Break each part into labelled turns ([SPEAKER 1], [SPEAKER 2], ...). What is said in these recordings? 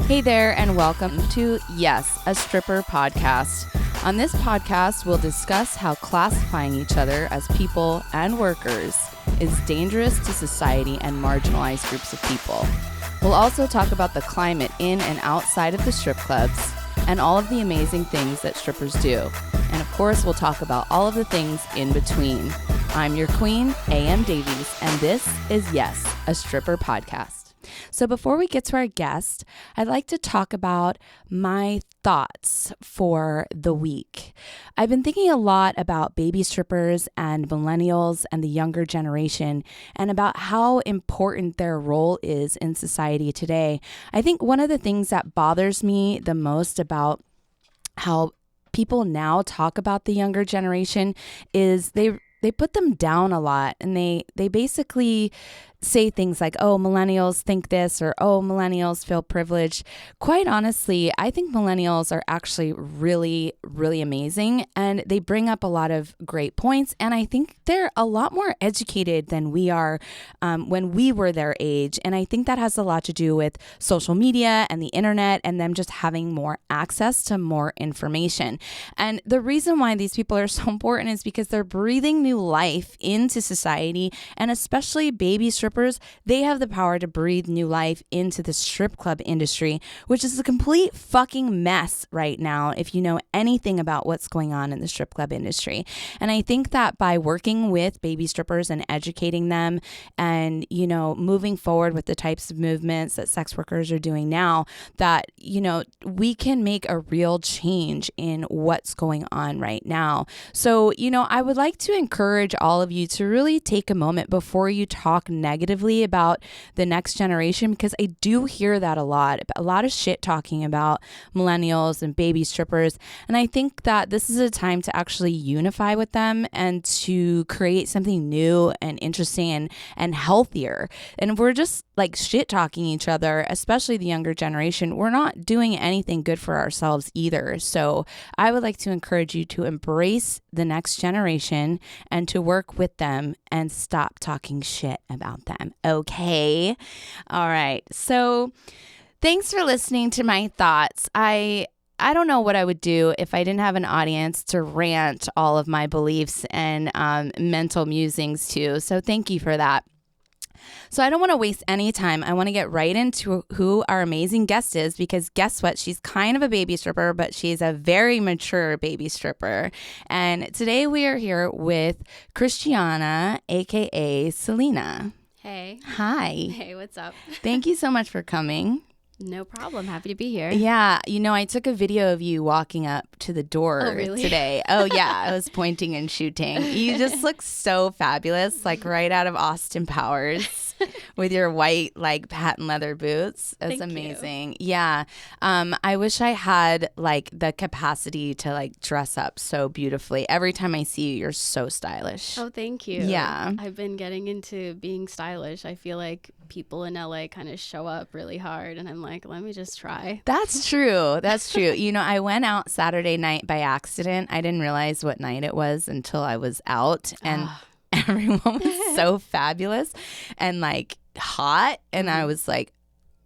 [SPEAKER 1] Hey there, and welcome to YAS, a stripper podcast. On this podcast, we'll discuss how classifying each other as people and workers is dangerous to society and marginalized groups of people. We'll also talk about the climate in and outside of the strip clubs and all of the amazing things that strippers do. And of course, we'll talk about all of the things in between. I'm your queen, A.M. Davies, and this is YAS, a stripper podcast. So before we get to our guest, I'd like to talk about my thoughts for the week. I've been thinking a lot about baby strippers and millennials and the younger generation and about how important their role is in society today. I think one of the things that bothers me the most about how people now talk about the younger generation is they put them down a lot, and they basically say things like, oh, millennials think this, or oh, millennials feel privileged. Quite honestly, I think millennials are actually really, really amazing, and they bring up a lot of great points, and I think they're a lot more educated than we are when we were their age, and I think that has a lot to do with social media and the internet and them just having more access to more information. And the reason why these people are so important is because they're breathing new life into society, and especially baby strippers, they have the power to breathe new life into the strip club industry, which is a complete fucking mess right now if you know anything about what's going on in the strip club industry. And I think that by working with baby strippers and educating them and, you know, moving forward with the types of movements that sex workers are doing now, that, you know, we can make a real change in what's going on right now. So, you know, I would like to encourage all of you to really take a moment before you talk negatively about the next generation, because I do hear that a lot of shit talking about millennials and baby strippers. And I think that this is a time to actually unify with them and to create something new and interesting and healthier. And if we're just like shit talking each other, especially the younger generation, we're not doing anything good for ourselves either. So I would like to encourage you to embrace the next generation and to work with them and stop talking shit about them. Okay. All right. So thanks for listening to my thoughts. I don't know what I would do if I didn't have an audience to rant all of my beliefs and mental musings to. So thank you for that. So I don't want to waste any time. I want to get right into who our amazing guest is, because guess what? She's kind of a baby stripper, but she's a very mature baby stripper. And today we are here with Christiana, aka Selena.
[SPEAKER 2] Hey.
[SPEAKER 1] Hi.
[SPEAKER 2] Hey, what's up?
[SPEAKER 1] Thank you so much for coming.
[SPEAKER 2] No problem. Happy to be here.
[SPEAKER 1] Yeah. You know, I took a video of you walking up to the door today. Oh, yeah. I was pointing and shooting. You just look so fabulous, like right out of Austin Powers with your white, like, patent leather boots. It's amazing. You. Yeah. I wish I had, like, the capacity to, like, dress up so beautifully. Every time I see you, you're so stylish.
[SPEAKER 2] Oh, thank you.
[SPEAKER 1] Yeah.
[SPEAKER 2] I've been getting into being stylish. I feel like people in LA kind of show up really hard, and I'm like, let me just try.
[SPEAKER 1] That's true. That's true. You know, I went out Saturday night by accident. I didn't realize what night it was until I was out, and everyone was so fabulous and like hot. And I was like,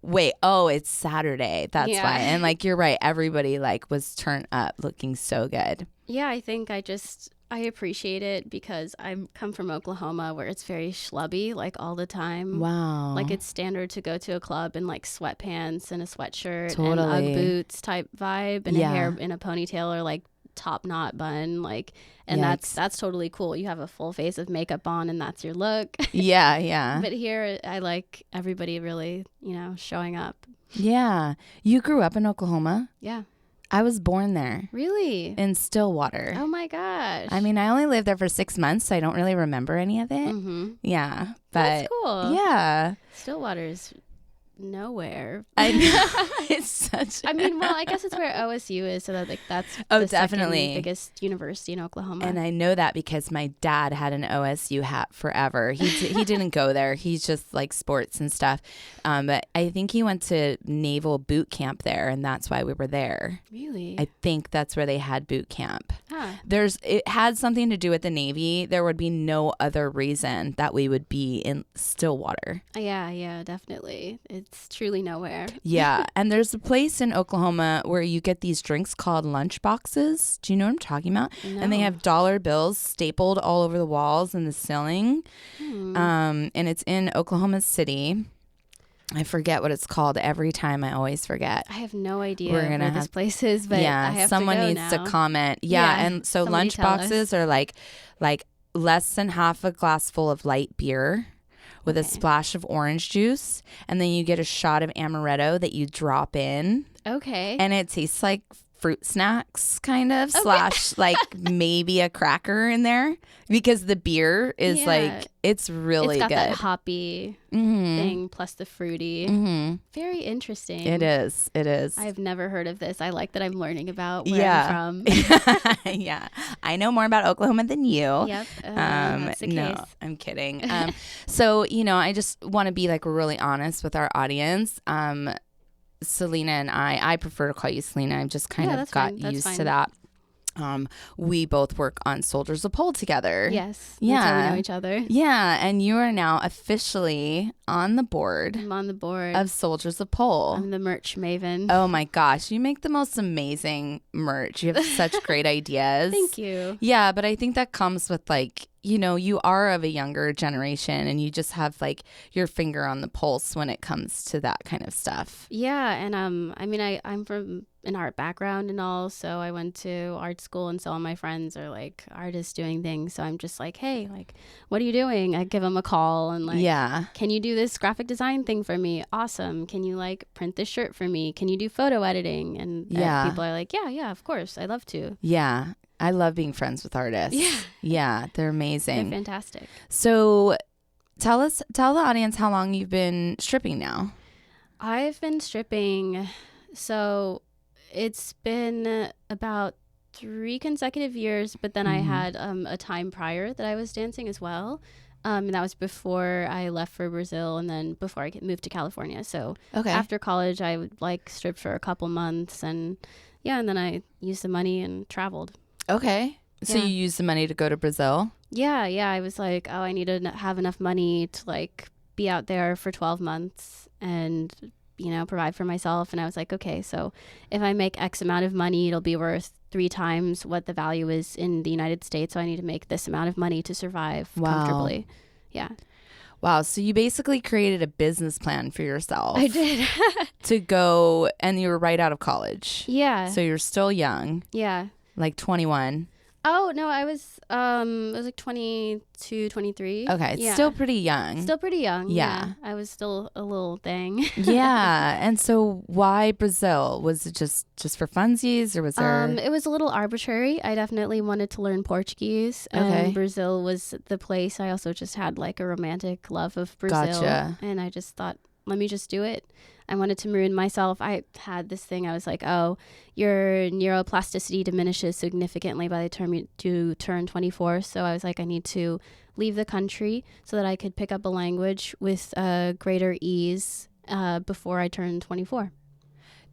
[SPEAKER 1] wait, oh, it's Saturday. That's why. And like, you're right. Everybody like was turned up looking so good.
[SPEAKER 2] Yeah, I think I appreciate it because I come from Oklahoma, where it's very schlubby, like all the time.
[SPEAKER 1] Wow.
[SPEAKER 2] Like it's standard to go to a club in like sweatpants and a sweatshirt
[SPEAKER 1] and
[SPEAKER 2] Ugg boots type vibe, and a hair in a ponytail or like top knot bun, like, and that's totally cool. You have a full face of makeup on and that's your look.
[SPEAKER 1] Yeah.
[SPEAKER 2] But here I like everybody really, you know, showing up.
[SPEAKER 1] Yeah. You grew up in Oklahoma?
[SPEAKER 2] Yeah.
[SPEAKER 1] I was born there.
[SPEAKER 2] Really?
[SPEAKER 1] In Stillwater.
[SPEAKER 2] Oh my gosh.
[SPEAKER 1] I mean, I only lived there for 6 months, so I don't really remember any of it.
[SPEAKER 2] Mm-hmm.
[SPEAKER 1] Yeah. But
[SPEAKER 2] that's cool.
[SPEAKER 1] Yeah.
[SPEAKER 2] Stillwater's nowhere.
[SPEAKER 1] I know. It's such
[SPEAKER 2] I mean, well, I guess it's where OSU is, so that like that's the
[SPEAKER 1] definitely
[SPEAKER 2] second biggest university in Oklahoma.
[SPEAKER 1] And I know that because my dad had an OSU hat forever. He didn't go there. He's just like sports and stuff. But I think he went to naval boot camp there, and that's why we were there.
[SPEAKER 2] Really?
[SPEAKER 1] I think that's where they had boot camp.
[SPEAKER 2] Huh.
[SPEAKER 1] It had something to do with the Navy. There would be no other reason that we would be in Stillwater.
[SPEAKER 2] Yeah, definitely. it's truly nowhere.
[SPEAKER 1] Yeah. And there's a place in Oklahoma where you get these drinks called lunch boxes. Do you know what I'm talking about?
[SPEAKER 2] No.
[SPEAKER 1] And they have dollar bills stapled all over the walls and the ceiling. And it's in Oklahoma City. I forget what it's called. Every time I always forget.
[SPEAKER 2] I have no idea where this place is, but I have
[SPEAKER 1] someone
[SPEAKER 2] to go
[SPEAKER 1] needs
[SPEAKER 2] now.
[SPEAKER 1] to comment. Yeah, and so lunch boxes are like less than half a glass full of light beer with a splash of orange juice, and then you get a shot of amaretto that you drop in.
[SPEAKER 2] Okay.
[SPEAKER 1] And it tastes like fruit snacks kind of slash like maybe a cracker in there, because the beer is like, it's really
[SPEAKER 2] it's got
[SPEAKER 1] good.
[SPEAKER 2] That hoppy thing plus the fruity. Very interesting.
[SPEAKER 1] It is.
[SPEAKER 2] I've never heard of this. I like that I'm learning about where I'm from.
[SPEAKER 1] Yeah. I know more about Oklahoma than you.
[SPEAKER 2] Yep. That's the case.
[SPEAKER 1] No, I'm kidding. So, I just want to be like really honest with our audience. Selena and I prefer to call you Selena. I've just kind of got used to that. We both work on Soldiers of Pole together.
[SPEAKER 2] Yes.
[SPEAKER 1] Yeah.
[SPEAKER 2] That's how we know each other.
[SPEAKER 1] Yeah. And you are now officially on the board.
[SPEAKER 2] I'm on the board
[SPEAKER 1] of Soldiers of Pole.
[SPEAKER 2] I'm the merch maven.
[SPEAKER 1] Oh my gosh. You make the most amazing merch. You have such great ideas.
[SPEAKER 2] Thank you.
[SPEAKER 1] Yeah. But I think that comes with like, you are of a younger generation, and you just have like your finger on the pulse when it comes to that kind of stuff.
[SPEAKER 2] Yeah. And I'm from an art background and all, so I went to art school, and so all my friends are like artists doing things. So I'm just like, hey, like, what are you doing? I give them a call and like, can you do this graphic design thing for me? Awesome. Can you like print this shirt for me? Can you do photo editing? And people are like, yeah, of course, I'd love to.
[SPEAKER 1] Yeah. I love being friends with artists. Yeah, they're amazing.
[SPEAKER 2] They're fantastic.
[SPEAKER 1] So tell the audience how long you've been stripping now.
[SPEAKER 2] I've been stripping, so it's been about 3 consecutive years, but then I had a time prior that I was dancing as well. And that was before I left for Brazil, and then before I moved to California. So after college, I would like strip for a couple months, and then I used the money and traveled.
[SPEAKER 1] Okay. So you used the money to go to Brazil? Yeah.
[SPEAKER 2] I was like, I need to have enough money to like be out there for 12 months and, provide for myself. And I was like, okay, so if I make X amount of money, it'll be worth 3 times what the value is in the United States. So I need to make this amount of money to survive comfortably. Yeah.
[SPEAKER 1] Wow. So you basically created a business plan for yourself.
[SPEAKER 2] I did.
[SPEAKER 1] To go, and you were right out of college.
[SPEAKER 2] Yeah.
[SPEAKER 1] So you're still young.
[SPEAKER 2] Yeah.
[SPEAKER 1] Like 21.
[SPEAKER 2] Oh, no, I was like 22, 23.
[SPEAKER 1] Okay,
[SPEAKER 2] yeah.
[SPEAKER 1] Still pretty young.
[SPEAKER 2] Still pretty young.
[SPEAKER 1] Yeah.
[SPEAKER 2] I was still a little thing.
[SPEAKER 1] Yeah. And so why Brazil? Was it just for funsies, or was there?
[SPEAKER 2] It was a little arbitrary. I definitely wanted to learn Portuguese, and Brazil was the place. I also just had like a romantic love of Brazil.
[SPEAKER 1] Gotcha.
[SPEAKER 2] And I just thought, let me just do it. I wanted to maroon myself. I had this thing. I was like, your neuroplasticity diminishes significantly by the time you turn 24. So I was like, I need to leave the country so that I could pick up a language with greater ease before I turn 24.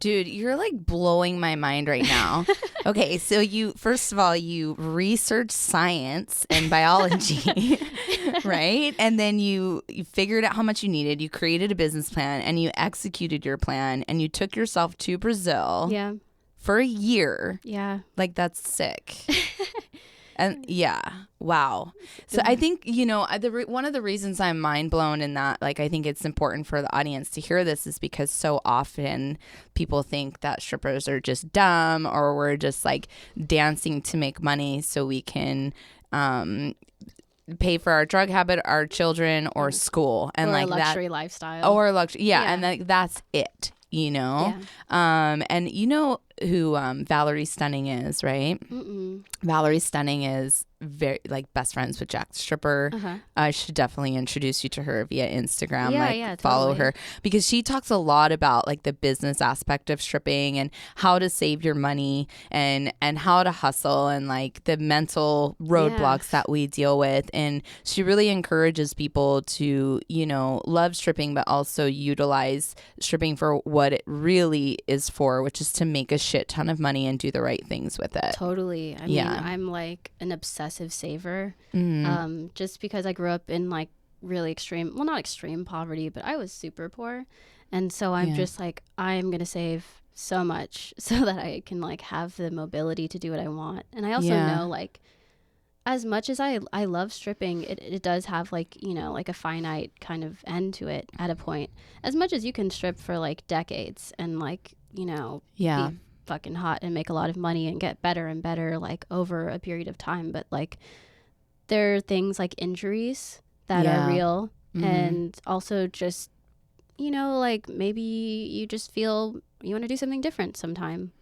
[SPEAKER 1] Dude, you're like blowing my mind right now. Okay, so first of all, you researched science and biology, right? And then you figured out how much you needed. You created a business plan, and you executed your plan, and you took yourself to Brazil for a year.
[SPEAKER 2] Yeah.
[SPEAKER 1] Like, that's sick. And wow. So I think, one of the reasons I'm mind blown in that, like, I think it's important for the audience to hear this, is because so often people think that strippers are just dumb, or we're just like dancing to make money so we can pay for our drug habit, our children, or school, and
[SPEAKER 2] or
[SPEAKER 1] like
[SPEAKER 2] a luxury
[SPEAKER 1] that
[SPEAKER 2] lifestyle,
[SPEAKER 1] or luxury. Yeah. And that's it. And you know who Valerie Stunning is, right? Valerie Stunning is very like best friends with Jack the Stripper. I should definitely introduce you to her via Instagram. Follow her, because she talks a lot about like the business aspect of stripping, and how to save your money, and how to hustle, and like the mental roadblocks that we deal with. And she really encourages people to, love stripping, but also utilize stripping for what it really is for, which is to make a shit ton of money and do the right things with it.
[SPEAKER 2] Totally. I mean, I'm like an obsessive saver. Just because I grew up in like really extreme, well, not extreme poverty, but I was super poor. And so I'm just like, I'm going to save so much so that I can like have the mobility to do what I want. And I also know like, as much as I love stripping, it does have like, you know, like a finite kind of end to it at a point. As much as you can strip for like decades and like, you know, be fucking hot and make a lot of money and get better and better like over a period of time. But like there are things like injuries that are real, and also just, you know, like maybe you just feel you want to do something different sometime.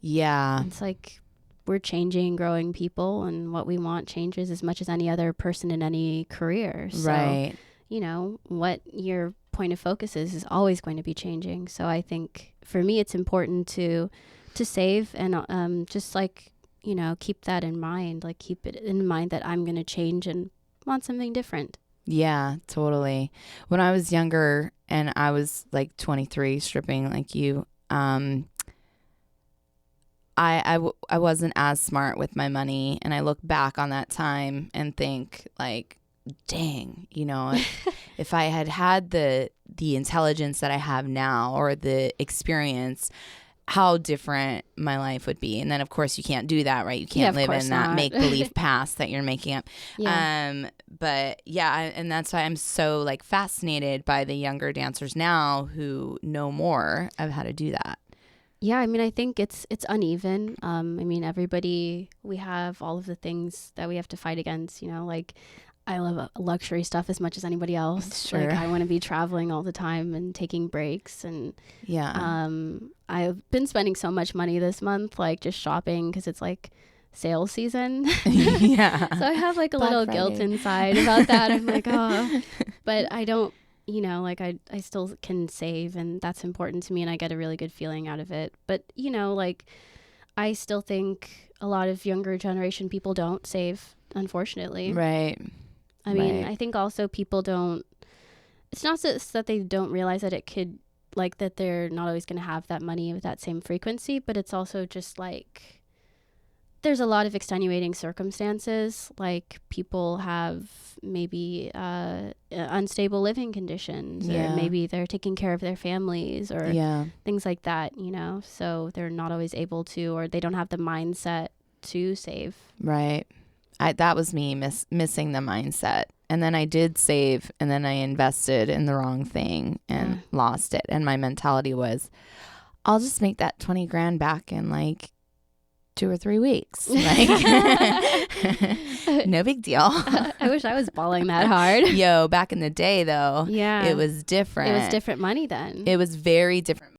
[SPEAKER 1] Yeah.
[SPEAKER 2] It's like we're changing, growing people, and what we want changes as much as any other person in any career. So,
[SPEAKER 1] right.
[SPEAKER 2] you know, what your point of focus is always going to be changing. So I think for me, it's important to save and just like, you know, keep that in mind, like keep it in mind that I'm going to change and want something different.
[SPEAKER 1] Yeah, totally. When I was younger and I was like 23 stripping like you, I wasn't as smart with my money, and I look back on that time and think like, dang, you know, if I had the intelligence that I have now or the experience, how different my life would be. And then of course you can't do that, right? You can't live in that make-believe past that you're making up. But yeah, and that's why I'm so like fascinated by the younger dancers now who know more of how to do that.
[SPEAKER 2] Yeah, I mean, I think it's uneven. I mean, we have all of the things that we have to fight against, you know, like I love luxury stuff as much as anybody else.
[SPEAKER 1] Sure.
[SPEAKER 2] Like I want to be traveling all the time and taking breaks. And I've been spending so much money this month, like just shopping because it's like sale season.
[SPEAKER 1] Yeah.
[SPEAKER 2] So I have like a
[SPEAKER 1] Black
[SPEAKER 2] little
[SPEAKER 1] Friday.
[SPEAKER 2] Guilt inside about that. I'm like, oh, but I don't, you know, like I still can save, and that's important to me, and I get a really good feeling out of it. But, you know, like I still think a lot of younger generation people don't save, unfortunately.
[SPEAKER 1] Right.
[SPEAKER 2] I mean, I think also people don't, it's not just that they don't realize that it could, like that they're not always going to have that money with that same frequency, but it's also just like, there's a lot of extenuating circumstances. Like people have maybe unstable living conditions, or maybe they're taking care of their families or things like that, you know, so they're not always able to, or they don't have the mindset to save.
[SPEAKER 1] Right. That was me missing the mindset. And then I did save, and then I invested in the wrong thing and lost it. And my mentality was, I'll just make that 20 grand back in like 2 or 3 weeks. Like, no big deal.
[SPEAKER 2] I wish I was balling that hard.
[SPEAKER 1] Yo, back in the day though,
[SPEAKER 2] yeah,
[SPEAKER 1] it was different.
[SPEAKER 2] It was different money then.
[SPEAKER 1] It was very different